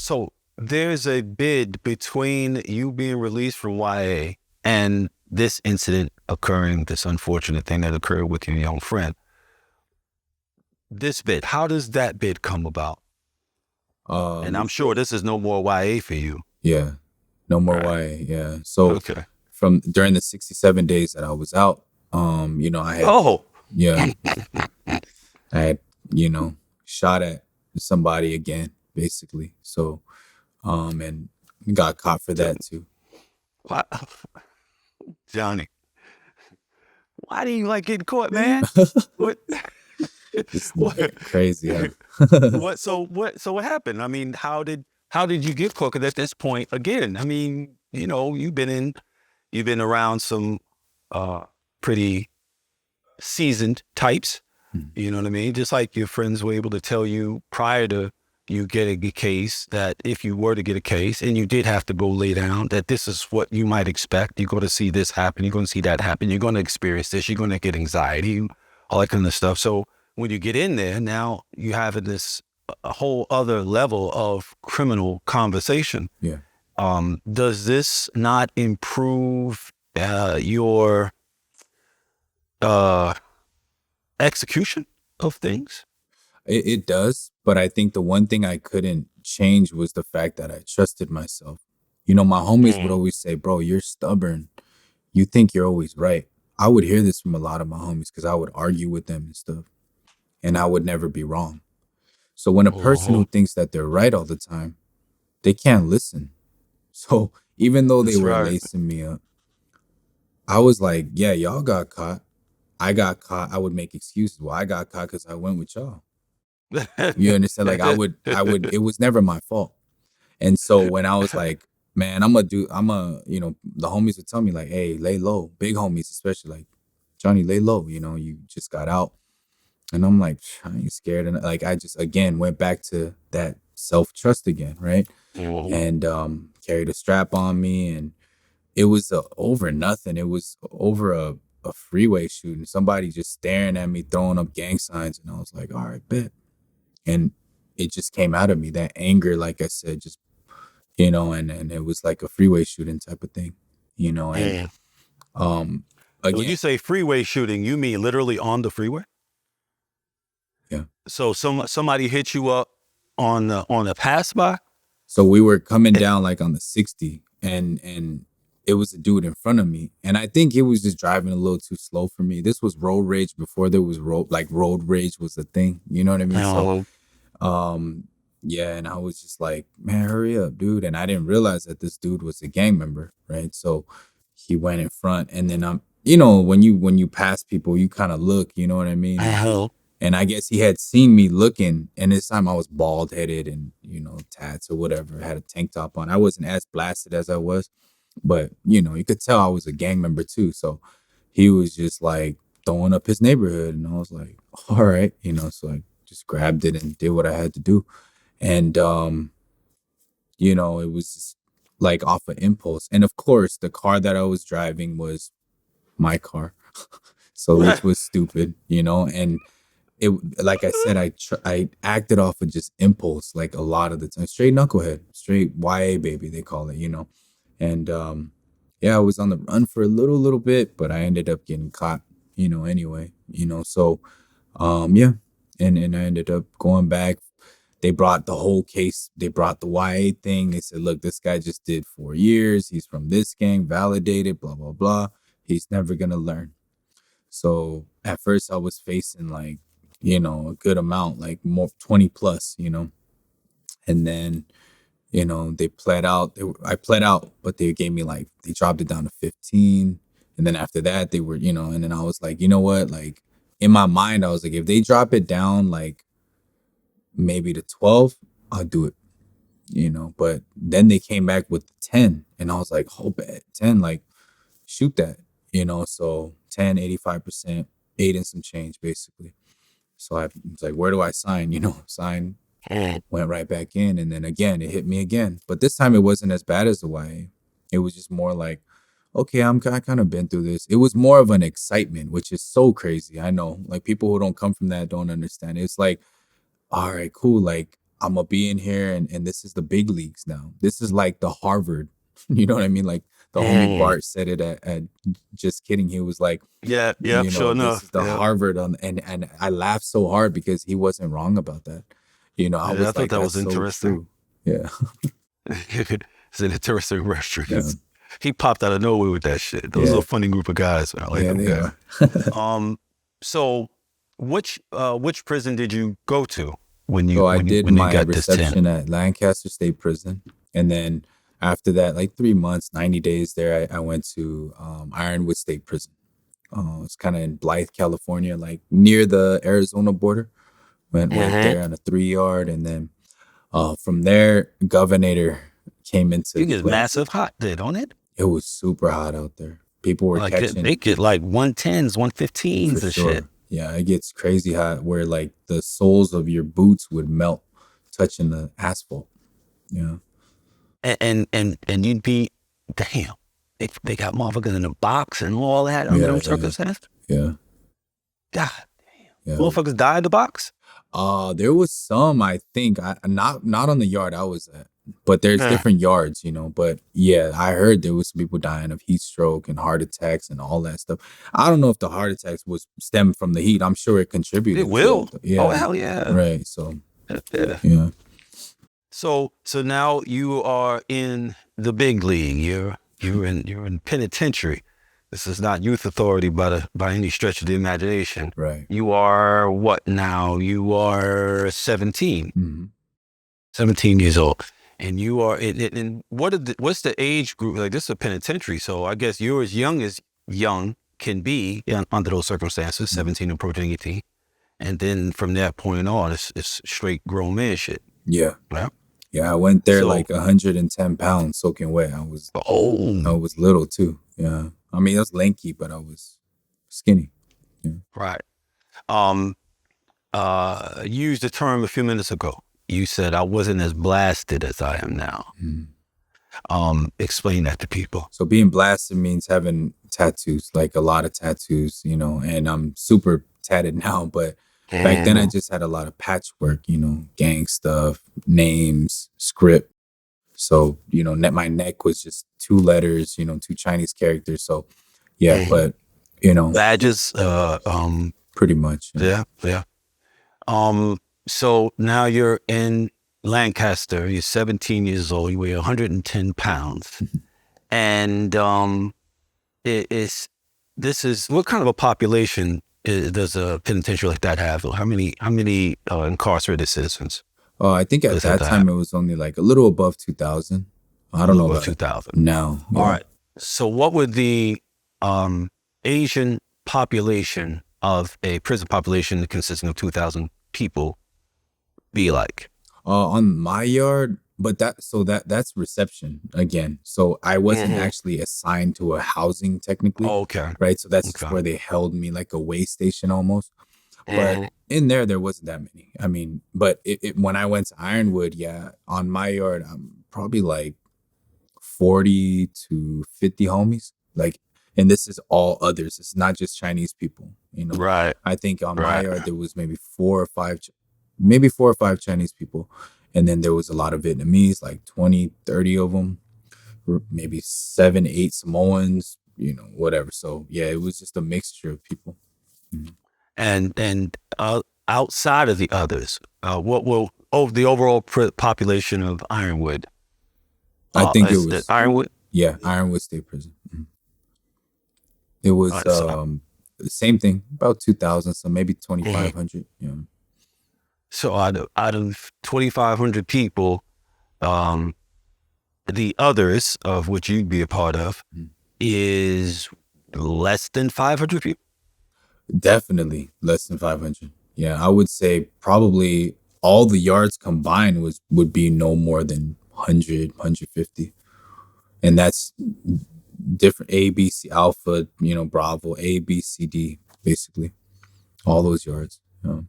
So there's a bid between you being released from YA and this incident occurring, this unfortunate thing that occurred with your young friend. This bid, how does that bid come about? And I'm sure this is no more YA for you. Yeah, no more Right. YA. Yeah. So Okay. from during the 67 days that I was out, I had, Oh, yeah, I had, shot at somebody again, basically. So, and got caught for that too. why, Johnny, why do you like getting caught, man? What? It's What? crazy, huh? What? So what? So what happened? I mean, how did you get caught? 'Cause at this point, again, I mean, you've been around some uh pretty seasoned types. Mm. You know what I mean? Just like your friends were able to tell you prior to you getting a case that if you were to get a case and you did have to go lay down, that this is what you might expect. You're going to see this happen. You're going to see that happen. You're going to experience this. You're going to get anxiety, all that kind of stuff. So when you get in there, now you have this a whole other level of criminal conversation. Yeah. Does this not improve your uh, execution of things? It does, but I think the one thing I couldn't change was the fact that I trusted myself. My homies would always say, "Bro, you're stubborn. You think you're always right." I would hear this from a lot of my homies because I would argue with them and stuff, and I would never be wrong. So when a person Oh, who thinks that they're right all the time, they can't listen. So even though they that's were right. lacing me up, I was like, "Yeah, y'all got caught. I got caught." I would make excuses. Well, I got caught because I went with y'all. You understand? Like it was never my fault. And so when I was like, man, the homies would tell me like, hey, lay low, big homies, especially like, Johnny, lay low, you just got out. And I'm like, I ain't scared. And like, I just, again, went back to that self-trust again. Right. Mhm. And, carried a strap on me, and it was over nothing. It was over a freeway shooting, somebody just staring at me, throwing up gang signs. And I was like, all right, bet. And it just came out of me, that anger, like I said, just, and it was like a freeway shooting type of thing, and Mm. um When again, you say freeway shooting, you mean literally on the freeway? yeah. So somebody hit you up on a pass by? So we were coming Eh, down like on the 60, and it was a dude in front of me, and I think he was just driving a little too slow for me. This was road rage before there was road rage was a thing, you know what I mean? So Oh, um yeah, and I was just like, man, hurry up, dude. And I didn't realize that this dude was a gang member, right? So he went in front, and then when you pass people, you kind of look, you know what I mean? And oh, I guess he had seen me looking, and this time I was bald headed and, tats or whatever. I had a tank top on. I wasn't as blasted as I was, but you could tell I was a gang member too. So he was just like throwing up his neighborhood, and I was like, all right, so I just grabbed it and did what I had to do. And it was just like off of impulse. And of course, the car that I was driving was my car. So which was stupid, and it, like I said, I acted off of just impulse, like a lot of the time. Straight knucklehead, straight YA baby, they call it. And yeah, I was on the run for a little bit, but I ended up getting caught, anyway. So yeah, and I ended up going back. They brought the whole case. They brought the YA thing. They said, look, this guy just did 4 years. He's from this gang, validated, blah blah blah. He's never gonna learn. So at first I was facing like, a good amount, like more 20 plus, and then, they pled out. I pled out, but they gave me like, they dropped it down to 15. And then after that, they were, and then I was like, you know what? Like in my mind, I was like, if they drop it down, like maybe to 12, I'll do it, but then they came back with 10, and I was like, oh, bet 10, like shoot that, so 10, 85%, eight and some change basically. So I was like, where do I sign? Sign, mm. went right back in. And then again, it hit me again. But this time it wasn't as bad as the YA. It was just more like, okay, I kind of been through this. It was more of an excitement, which is so crazy. I know, like people who don't come from that don't understand. It's like, all right, cool. Like I'm gonna be in here, and this is the big leagues now. This is like the Harvard. You know what I mean? Like the homie Mm. Bart said it at Just Kidding. He was like, Yeah, yep, you sure know, this enough. is the Yeah. Harvard on, and I laughed so hard because he wasn't wrong about that. You know, I Yeah, I was thought like, that that's was so interesting. true. Yeah, It's an interesting yeah, reference. He popped out of nowhere with that shit. Those are yeah, a funny group of guys, man. I like yeah. them They guys. are. Um, so which prison did you go to when So I did when they my got this 10? reception at Lancaster State Prison, and then after that, like 3 months, 90 days there, I went to Ironwood State Prison. It's kind of in Blythe, California, like near the Arizona border. Went Mm-hmm. there on a 3 yard, and then from there, Governor came into You get play. massive hot there, don't it? It was super hot out there. People were Like catching they get like 110s, for 115s and shit. sure. Yeah, it gets crazy hot where like the soles of your boots would melt touching the asphalt. Yeah. And you'd be, damn, they got motherfuckers in a box and all that under Yeah, them yeah, circumstances. yeah, God, yeah. motherfuckers die in the box. There was some, I think, not on the yard I was at, but there's Yeah. different yards, you know. But yeah, I heard there was some people dying of heat stroke and heart attacks and all that stuff. I don't know if the heart attacks was stemmed from the heat. I'm sure it It contributed to will. it. Oh Yeah, hell yeah. right. So Yeah. yeah, So now you are in the big league. You're in penitentiary. This is not youth authority by any stretch of the imagination. right. You are what now? You are 17, Hmm. 17 years old. And you are and what's the age group? Like this is a penitentiary, so I guess you're as young can be under those circumstances, 17 approaching 18. And then from that point on, it's straight grown man shit. Yeah, Right? yeah. I went there So, like 110 pounds soaking wet. I oh, was little too. Yeah, I mean I was lanky, but I was skinny. Yeah. right. Um, you used the term a few minutes ago. You said I wasn't as blasted as I am now. Mhm. Explain that to people. So being blasted means having tattoos, like a lot of tattoos, you know, and I'm super tatted now, but back then I Mm. just had a lot of patchwork, you know, gang stuff, names, script. So, you know, my neck was just 2 letters, you know, 2 Chinese characters. So yeah, Mhm. but you know, Badges. pretty much. Yeah, yeah. So now you're in Lancaster. You're 17 years old. You weigh 110 pounds, and this is what kind of a population does a penitentiary like that have? How many incarcerated citizens I think at does it have that to have? time it was only like a little above 2,000. I A don't little know over about 2,000. now. All Yeah. right. So what would the Asian population of a prison population consisting of 2,000 people be like? On my yard, but that's reception again. So I wasn't Hmm. actually assigned to a housing technically, Oh, okay. right? So that's just Okay. where they held me like a way station almost. But Hmm. in there wasn't that many. I mean, but when I went to Ironwood, yeah, on my yard, I'm probably like 40 to 50 homies. Like, and this is all others. It's not just Chinese people, you know. Right. I think on my Right. yard there was maybe 4 or 5 Chinese people. And then there was a lot of Vietnamese, like 20, 30 of them, maybe 7, 8 Samoans, you know, whatever. So yeah, it was just a mixture of people. Mhm. And outside of the others, what will the overall population of Ironwood? I think it Is it was, Ironwood? yeah, Ironwood State Prison. Mhm. It was So, the same thing, about 2,000, so maybe mhm. 2,500. Yeah. So out of 2,500 people, um, the others of which you'd be a part of Mhm. is less than 500 people. Definitely less than 500. Yeah, I would say probably all the yards combined would be no more than 100, 150. And that's different A, B, C, Alpha, you know, Bravo, A, B, C, D, basically. All those yards. Yeah.